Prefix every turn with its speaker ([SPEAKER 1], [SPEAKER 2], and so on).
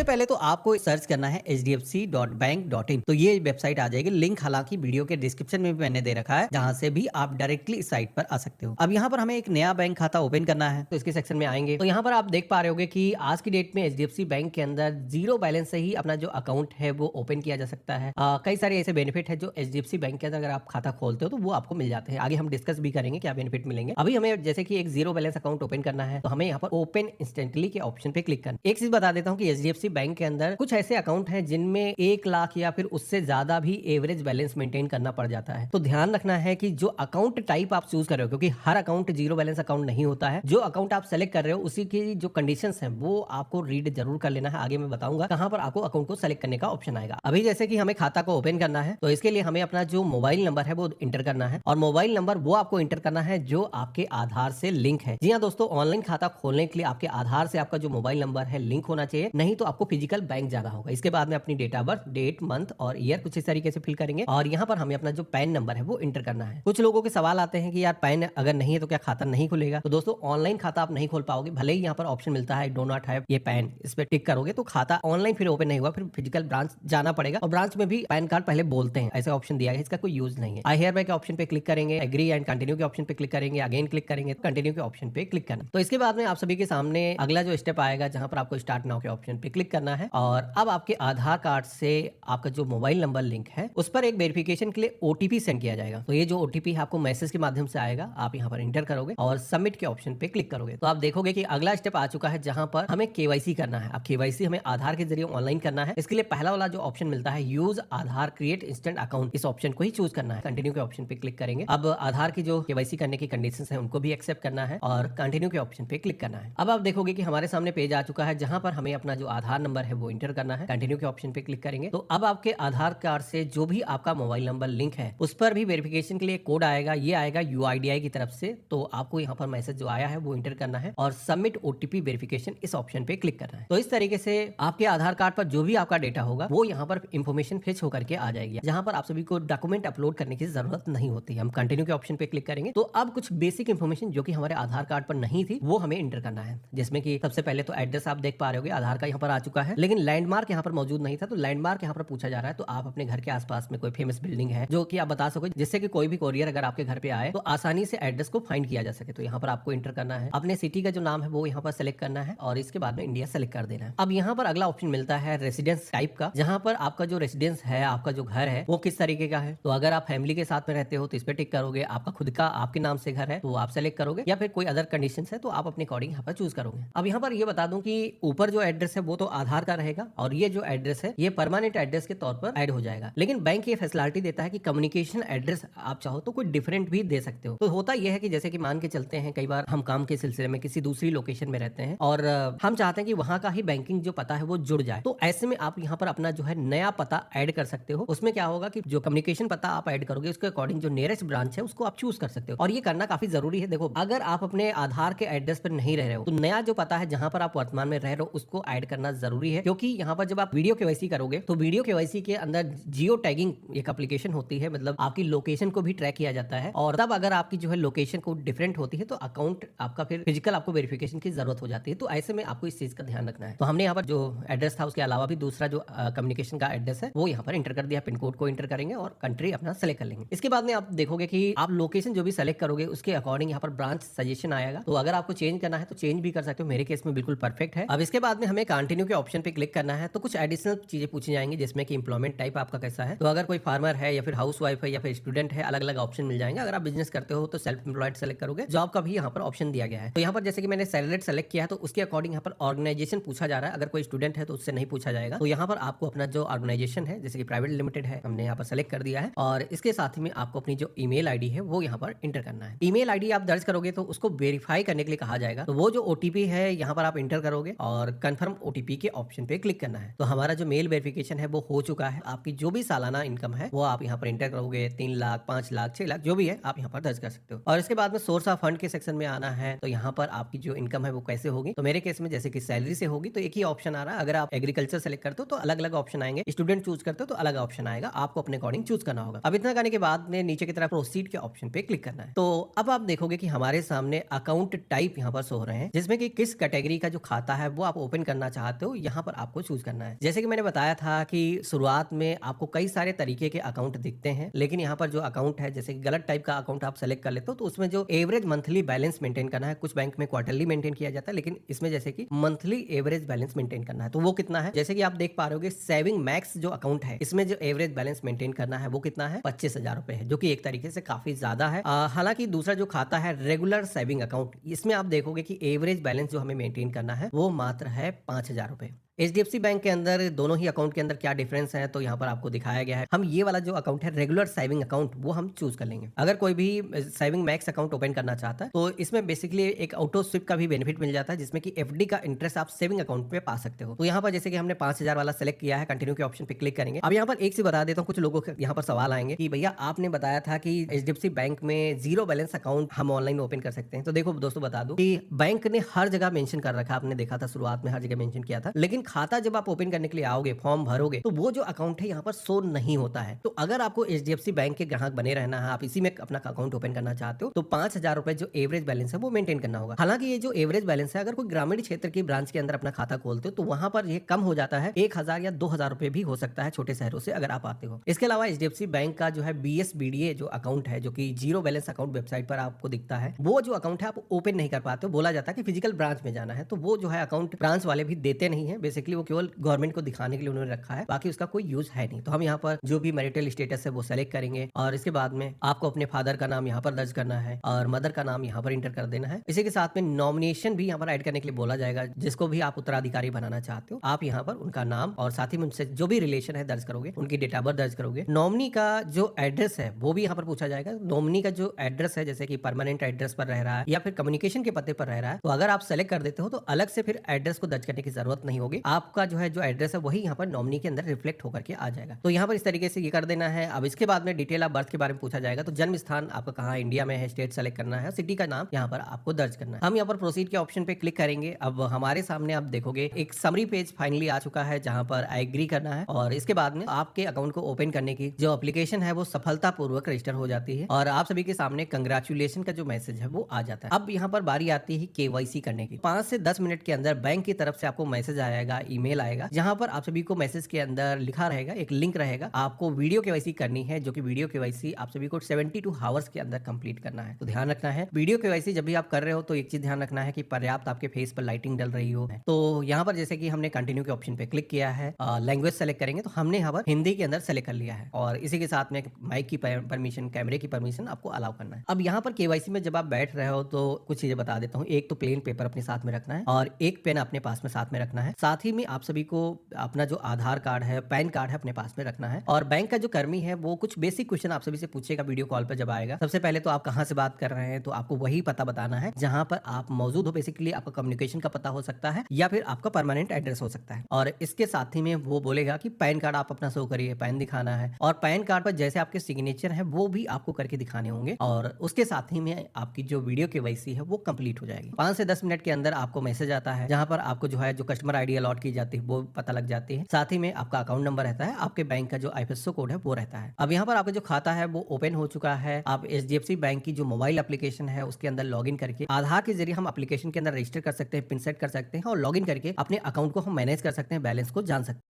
[SPEAKER 1] सबसे पहले तो आपको सर्च करना है hdfc.bank.in। तो ये वेबसाइट आ जाएगी। लिंक हालांकि वीडियो के डिस्क्रिप्शन में भी मैंने दे रखा है, जहां से भी आप डायरेक्टली इस साइट पर आ सकते हो। अब यहाँ पर हमें एक नया बैंक खाता ओपन करना है, तो इसके सेक्शन में आएंगे तो यहाँ पर आप देख पा रहे होगे कि आज की डेट में एचडीएफसी बैंक के अंदर जीरो बैलेंस से ही अपना जो अकाउंट है वो ओपन किया जा सकता है। कई सारे ऐसे बेनिफिट है जो एचडीएफसी बैंक के अंदर अगर आप खाता खोलते हो तो वो आपको मिल जाते हैं। आगे हम डिस्कस भी करेंगे क्या बेनिफिट मिलेंगे। अभी हमें जैसे कि एक जीरो बैलेंस अकाउंट ओपन करना है, तो हमें यहाँ पर ओपन इंस्टेंटली के ऑप्शन पे क्लिक करना। एक चीज बता देता हूँ कि एचडीएफसी बैंक के अंदर कुछ ऐसे अकाउंट हैं जिनमें 1 लाख या फिर उससे ज्यादा भी एवरेज बैलेंस मेंटेन करना पड़ जाता है। तो ध्यान रखना है कि जो अकाउंट टाइप आप चूज कर रहे हो, क्योंकि हर अकाउंट जीरो बैलेंस अकाउंट नहीं होता है। जो अकाउंट आप सेलेक्ट कर रहे हो उसी की जो कंडीशंस हैं वो आपको रीड जरूर कर लेना है। आगे मैं बताऊंगा कहां पर आपको अकाउंट को सेलेक्ट करने का ऑप्शन आएगा। अभी जैसे कि हमें खाता को ओपन करना है, तो इसके लिए हमें अपना जो मोबाइल नंबर है वो इंटर करना है, और मोबाइल नंबर वो आपको इंटर करना है जो आपके आधार से लिंक है। जी हाँ दोस्तों, ऑनलाइन खाता खोलने के लिए आपके आधार से आपका जो मोबाइल नंबर है लिंक होना चाहिए, नहीं तो आपको फिजिकल बैंक जाना होगा। इसके बाद में अपनी date of birth, date, month और ईयर कुछ इस तरीके से फिल करेंगे, और यहाँ पर हमें अपना जो पैन नंबर है वो इंटर करना है। कुछ लोगों के सवाल आते हैं कि यार पैन अगर नहीं है तो क्या खाता नहीं खुलेगा। तो दोस्तों ऑनलाइन खाता आप नहीं खोल पाओगे, भले ही यहाँ पर ऑप्शन मिलता है डो नॉट हैव ये पैन, इस पे टिक करोगे तो खाता ऑनलाइन फिर ओपन नहीं हुआ, फिर फिजिकल ब्रांच जाना पड़ेगा, और ब्रांच में भी पैन कार्ड पहले बोलते हैं, ऐसे ऑप्शन दिया गया, इसका कोई यूज नहीं है। आई हियर बाय के ऑप्शन पे क्लिक करेंगे, एग्री एंड कंटिन्यू के ऑप्शन पे क्लिक करेंगे, अगेन क्लिक करेंगे, कंटिन्यू के ऑप्शन पे क्लिक करना। तो इसके बाद में आप सभी के सामने अगला जो स्टेप आएगा जहां पर आपको स्टार्ट नाउ के ऑप्शन पे क्लिक करना है, और अब आपके आधार कार्ड से आपका जो मोबाइल नंबर लिंक है उस पर एक वेरिफिकेशन के लिए ओटीपी सेंड किया जाएगा। तो ये जो ओटीपी है आपको मैसेज के माध्यम से आएगा, आप यहाँ पर इंटर करोगे और सबमिट के ऑप्शन पे क्लिक करोगे, तो आप देखोगे कि अगला स्टेप आ चुका है जहां पर हमें केवाईसी करना है। अब केवाईसी हमें आधार के जरिए ऑनलाइन करना है। इसके लिए पहला वाला जो ऑप्शन मिलता है यूज आधार क्रिएट इंस्टेंट अकाउंट, इस ऑप्शन को ही चूज करना है। कंटिन्यू के ऑप्शन पे क्लिक करेंगे। अब आधार की जो केवाईसी करने की कंडीशंस है उनको भी एक्सेप्ट करना है और कंटिन्यू के ऑप्शन पे क्लिक करना है। अब आप देखोगे कि हमारे सामने पेज आ चुका है जहां पर हमें अपना जो आधार नंबर है वो इंटर करना है। कंटिन्यू के ऑप्शन पे क्लिक करेंगे, तो अब आपके आधार कार्ड से जो भी आपका मोबाइल नंबर लिंक है उस पर भी वेरिफिकेशन के लिए कोड आएगा। ये आएगा यूआईडीआई की तरफ से, तो आपको यहाँ पर मैसेज जो आया है वो इंटर करना है और सबमिट ओटीपी वेरिफिकेशन इस ऑप्शन पे क्लिक करना है। तो इस तरीके से आपके आधार कार्ड पर जो भी आपका डेटा होगा वो यहाँ पर इंफॉर्मेशन फेच होकर के आ जाएगी, जहां पर आप सभी को डॉक्यूमेंट अपलोड करने की जरूरत नहीं होती। हम कंटिन्यू के ऑप्शन पे क्लिक करेंगे, तो अब कुछ बेसिक इंफॉर्मेशन जो कि हमारे आधार कार्ड पर नहीं थी वो हमें इंटर करना है, जिसमें कि सबसे पहले तो एड्रेस आप देख पा रहे होगे आधार का यहाँ पर आ चुका है, लेकिन लैंडमार्क यहाँ पर मौजूद नहीं था। तो लैंडमार्क यहाँ पर पूछा जा रहा है, तो आप अपने घर के आसपास में कोई फेमस बिल्डिंग है जो कि आप बता सको, जिससे कि कोई भी कोरियर अगर आपके घर पे आए तो आसानी से एड्रेस को फाइंड किया जा सके। तो यहाँ पर आपको इंटर करना है, अपने सिटी का जो नाम है वो यहाँ पर सेलेक्ट करना है, और इसके बाद में इंडिया सेलेक्ट कर देना है। अब यहाँ पर अगला ऑप्शन मिलता है रेसिडेंस टाइप का, जहाँ पर आपका जो रेसिडेंस है, आपका जो घर है वो किस तरीके का है। तो अगर आप फैमिली के साथ में रहते हो तो इस पे टिक करोगे, आपका खुद का आपके नाम से घर है तो आप सेलेक्ट करोगे, या फिर कोई अदर कंडीशन है तो आप अपने अकॉर्डिंग यहाँ पर चूज करोगे। अब यहाँ पर ये बता दूं कि ऊपर जो एड्रेस है वो तो आधार का रहेगा, और ये जो एड्रेस है ये परमानेंट एड्रेस के तौर पर ऐड हो जाएगा। लेकिन बैंक ये फैसिलिटी देता है कि कम्युनिकेशन एड्रेस आप चाहो तो कोई डिफरेंट भी दे सकते हो। तो होता यह है कि जैसे कि मान के चलते हैं कई बार हम काम के सिलसिले में किसी दूसरी लोकेशन में रहते हैं और हम चाहते हैं कि वहां का ही बैंकिंग जो पता है वो जुड़ जाए, तो ऐसे में आप यहाँ पर अपना जो है नया पता ऐड कर सकते हो। उसमें क्या होगा कि जो कम्युनिकेशन पता आप ऐड करोगे उसके अकॉर्डिंग जो नियरेस्ट ब्रांच है उसको आप चूज कर सकते हो, और ये करना काफी जरूरी है। देखो, अगर आप अपने आधार के एड्रेस पर नहीं रह रहे हो तो नया जो पता है जहां पर आप वर्तमान में रह रहे हो उसको ऐड करना जरूरी है, क्योंकि यहाँ पर जब आप वीडियो केवाईसी करोगे तो वीडियो केवाईसी के अंदर जियो टैगिंग एक एप्लीकेशन होती है, मतलब आपकी लोकेशन को भी ट्रैक किया जाता है, और तब अगर आपकी जो है लोकेशन को डिफरेंट होती है तो अकाउंट आपका फिर फिजिकल आपको वेरिफिकेशन की जरूरत हो जाती है। तो ऐसे में आपको इस चीज का ध्यान रखना है। तो हमने यहाँ पर जो एड्रेस था उसके अलावा भी दूसरा जो कम्युनिकेशन का एड्रेस है वो यहाँ पर इंटर कर दिया, पिन कोड को इंटर करेंगे और कंट्री अपना सेलेक्ट कर लेंगे। इसके बाद में आप देखोगे कि आप लोकेशन जो भी सेलेक्ट करोगे उसके अकॉर्डिंग यहाँ पर ब्रांच सजेशन आएगा, तो अगर आपको चेंज करना है तो चेंज भी कर सकते हो। मेरे केस में बिल्कुल परफेक्ट है। अब इसके बाद में हमें कंटिन्यू के ऑप्शन पे क्लिक करना है, तो कुछ एडिशनल चीजें पूछी जाएंगी, जिसमें कि इंप्लॉयमेंट टाइप आपका कैसा है। तो अगर कोई फार्मर है या फिर हाउस वाइफ है या फिर स्टूडेंट है, अलग अलग ऑप्शन मिल जाएंगे। अगर आप बिजनेस करते हो तो सेल्फ एम्प्लॉयड सेलेक्ट करोगे, जॉब का भी यहाँ पर ऑप्शन दिया गया है। तो यहाँ पर जैसे कि मैंने सैलरीड सेलेक्ट किया है तो उसके अकॉर्डिंग यहाँ पर ऑर्गेनाइजेशन पूछा जा रहा है। अगर कोई स्टूडेंट है तो उससे नहीं पूछा जाएगा। तो यहाँ पर आपको अपना जो ऑर्गेनाइजेशन है, जैसे कि प्राइवेट लिमिटेड है, हमने यहाँ पर सेलेक्ट कर दिया है, और इसके साथ ही में आपको अपनी जो ईमेल आईडी है वो यहाँ पर इंटर करना है। ईमेल आईडी आप दर्ज करोगे तो उसको वेरीफाई करने के लिए कहा जाएगा, तो वो जो ओटीपी है यहाँ पर आप इंटर करोगे और कंफर्म ओटीपी के ऑप्शन पे क्लिक करना है। तो हमारा जो मेल वेरिफिकेशन है वो हो चुका है। आपकी जो भी सालाना इनकम है वो आप यहाँ पर इंटर करोगे, 3 लाख, 5 लाख, 6 लाख जो भी है आप यहाँ पर दर्ज कर सकते हो। और इसके बाद में सोर्स ऑफ फंड के सेक्शन में आना है, तो यहाँ पर आपकी जो इनकम है वो कैसे होगी। तो मेरे केस में जैसे कि सैलरी से होगी तो एक ही ऑप्शन आ रहा है। अगर आप एग्रीकल्चर सेलेक्ट करते हो तो अलग अलग ऑप्शन आएंगे, स्टूडेंट चूज करते हो तो अलग ऑप्शन आएगा, आपको अपने अकॉर्डिंग चूज करना होगा। अब इतना करने के बाद में नीचे की तरफ प्रोसीड के ऑप्शन पे क्लिक करना है। तो अब आप देखोगे कि हमारे सामने अकाउंट टाइप यहाँ पर शो हो रहे हैं, जिसमें कि किस कैटेगरी का जो खाता है वो आप ओपन करना चाहते हो हो यहाँ पर आपको चूज करना है। जैसे कि मैंने बताया था कि शुरुआत में आपको कई सारे तरीके के अकाउंट दिखते हैं, लेकिन यहाँ पर जो अकाउंट है जैसे कि गलत टाइप का अकाउंट आप सेलेक्ट कर लेते हो तो उसमें जो एवरेज मंथली बैलेंस मेंटेन करना है, कुछ बैंक में क्वार्टरली मेंटेन किया जाता है, लेकिन इसमें जैसे कि मंथली एवरेज बैलेंस मेंटेन करना है। तो वो कितना है, जैसे कि आप देख पा रहे हो सेविंग मैक्स जो अकाउंट है इसमें जो एवरेज बैलेंस मेंटेन करना है वो कितना है, 25,000 रुपए है, जो कि एक तरीके से काफी ज्यादा है। हालांकि दूसरा जो खाता है रेगुलर सेविंग अकाउंट, इसमें आप देखोगे कि एवरेज बैलेंस जो हमें मेंटेन करना है वो मात्र है 5,000 रुपए। एचडीएफसी बैंक के अंदर दोनों ही अकाउंट के अंदर क्या डिफरेंस है तो यहाँ पर आपको दिखाया गया है। हम ये वाला जो अकाउंट है रेगुलर सेविंग अकाउंट वो हम चूज कर लेंगे। अगर कोई भी सेविंग मैक्स अकाउंट ओपन करना चाहता है तो इसमें बेसिकली एक ऑटो स्विप का भी बेनिफिट मिल जाता है, जिसमें कि एफडी का इंटरेस्ट आप सेविंग अकाउंट पे पा सकते हो। तो यहाँ पर जैसे कि हमने 5,000 वाला सेलेक्ट किया है, कंटिन्यू के ऑप्शन पे क्लिक करेंगे। अब यहाँ पर एक से बता देता हूँ, कुछ लोगों के यहाँ पर सवाल आएंगे कि भैया आपने बताया था कि एचडीएफसी बैंक में जीरो बैलेंस अकाउंट हम ऑनलाइन ओपन कर सकते हैं। तो देखो दोस्तों बता दूं कि बैंक ने हर जगह मेंशन कर रखा, आपने देखा था शुरुआत में हर जगह मेंशन किया था, लेकिन खाता जब आप ओपन करने के लिए आओगे, फॉर्म भरोगे तो वो जो अकाउंट है यहाँ पर शो नहीं होता है। तो अगर आपको एचडीएफसी बैंक के ग्राहक बने रहना है, आप इसी में अपना अकाउंट ओपन करना चाहते हो तो 5,000 रुपए जो एवरेज बैलेंस है वो मेंटेन करना होगा। हालांकि ये जो एवरेज बैलेंस है, अगर कोई ग्रामीण क्षेत्र की ब्रांच के अंदर अपना खाता खोलते हो तो वहां पर ये कम हो जाता है, 1,000 या 2,000 रुपए भी हो सकता है छोटे शहरों से अगर आप आते हो। इसके अलावा एचडीएफसी बैंक का जो है बीएसबीडीए जो अकाउंट है, जो कि जीरो बैलेंस अकाउंट वेबसाइट पर आपको दिखता है, वो जो अकाउंट है आप ओपन नहीं कर पाते हो। बोला जाता है कि फिजिकल ब्रांच में जाना है, तो वो जो है अकाउंट ब्रांच वाले भी देते नहीं है। बेसिकली वो केवल गवर्नमेंट को दिखाने के लिए उन्होंने रखा है, बाकी उसका कोई यूज है नहीं। तो हम यहाँ पर जो भी मैरिटल स्टेटस है वो सेलेक्ट करेंगे और इसके बाद में आपको अपने फादर का नाम यहाँ पर दर्ज करना है और मदर का नाम यहाँ पर इंटर कर देना है। इसी के साथ में नॉमिनेशन भी यहाँ पर ऐड करने के लिए बोला जाएगा, जिसको भी आप उत्तराधिकारी बनाना चाहते हो आप यहाँ पर उनका नाम और साथ ही में उनसे जो भी रिलेशन है दर्ज करोगे, उनकी डेट ऑफ बर्थ दर्ज करोगे। नॉमिनी का जो एड्रेस है वो भी यहाँ पर पूछा जाएगा। नॉमिनी का जो एड्रेस है, जैसे कि परमानेंट एड्रेस पर रह रहा है या फिर कम्युनिकेशन के पते पर रह रहा है, तो अगर आप सेलेक्ट कर देते हो तो अलग से फिर एड्रेस को दर्ज करने की जरूरत नहीं होगी। आपका जो है जो एड्रेस है वही यहाँ पर नॉमिनी के अंदर रिफ्लेक्ट होकर के आ जाएगा। तो यहाँ पर इस तरीके से ये कर देना है। अब इसके बाद में डिटेल ऑफ बर्थ के बारे में पूछा जाएगा, तो जन्म स्थान आपका कहाँ इंडिया में है, स्टेट सेलेक्ट करना है, सिटी का नाम यहाँ पर आपको दर्ज करना है। हम यहाँ पर प्रोसीड के ऑप्शन पे क्लिक करेंगे। अब हमारे सामने आप देखोगे एक समरी पेज फाइनली आ चुका है, जहाँ पर आई एग्री करना है और इसके बाद में आपके अकाउंट को ओपन करने की जो एप्लीकेशन है वो सफलतापूर्वक रजिस्टर हो जाती है और आप सभी के सामने कंग्रेचुलेशन का जो मैसेज है वो आ जाता है। अब यहाँ पर बारी आती है केवाईसी करने की। 5 से 10 मिनट के अंदर बैंक की तरफ से आपको मैसेज आएगा, ईमेल आएगा, जहाँ पर आप सभी को मैसेज के अंदर लिखा रहेगा, एक लिंक रहेगा, आपको वीडियो केवाईसी करनी है, जो कि वीडियो केवाईसी आप सभी को 72 आवर्स के अंदर कंप्लीट करना है। तो ध्यान रखना है वीडियो केवाईसी जब भी आप कर रहे हो तो एक चीज ध्यान रखना है कि पर्याप्त आपके फेस पर लाइटिंग डल रही हो। तो यहाँ पर जैसे कि हमने कंटिन्यू के ऑप्शन पे क्लिक किया है, लैंग्वेज सेलेक्ट करेंगे, तो हमने यहाँ पर हिंदी के अंदर सेलेक्ट कर लिया है और इसी के साथ में माइक की परमिशन, कैमरे की परमिशन आपको अलाउ करना है। अब यहाँ पर केवाईसी में जब आप बैठ रहे हो तो कुछ चीजें बता देता हूँ। एक तो प्लेन पेपर अपने साथ में रखना है और एक पेन अपने पास में साथ में रखना है। साथ ही में आप सभी को अपना जो आधार कार्ड है, पैन कार्ड है, अपने पास में रखना है। और बैंक का जो कर्मी है वो कुछ बेसिक क्वेश्चन आप सभी से पूछेगा वीडियो कॉल पर जब आएगा। सबसे पहले तो आप कहाँ से बात कर रहे हैं, तो आपको वही पता बताना है जहां पर आप मौजूद हो। बेसिकली आपका कम्युनिकेशन का पता हो सकता है या फिर आपका परमानेंट एड्रेस हो सकता है। और इसके साथ ही में वो बोलेगा कि पैन कार्ड आप अपना शो करिए, पैन दिखाना है और पैन कार्ड पर जैसे आपके सिग्नेचर है वो भी आपको करके दिखाने होंगे और उसके साथ ही में आपकी जो वीडियो केवाईसी है वो कंप्लीट हो जाएगी। 5 से 10 मिनट के अंदर आपको मैसेज आता है, जहां पर आपको जो है जो कस्टमर आईडी अलॉट की जाती है वो पता लग जाती है। साथ ही में आपका अकाउंट नंबर रहता है, आपके बैंक का जो आईएफएससी कोड है वो रहता है। अब यहाँ पर आपका जो खाता है वो ओपन हो चुका है। आप एचडीएफसी बैंक की जो मोबाइल एप्लीकेशन है उसके अंदर लॉगिन करके आधार के जरिए हम एप्लीकेशन के अंदर रजिस्टर कर सकते हैं, पिन सेट कर सकते हैं और लॉगिन करके अपने अकाउंट को हम मैनेज कर सकते हैं, बैलेंस को जान सकते हैं।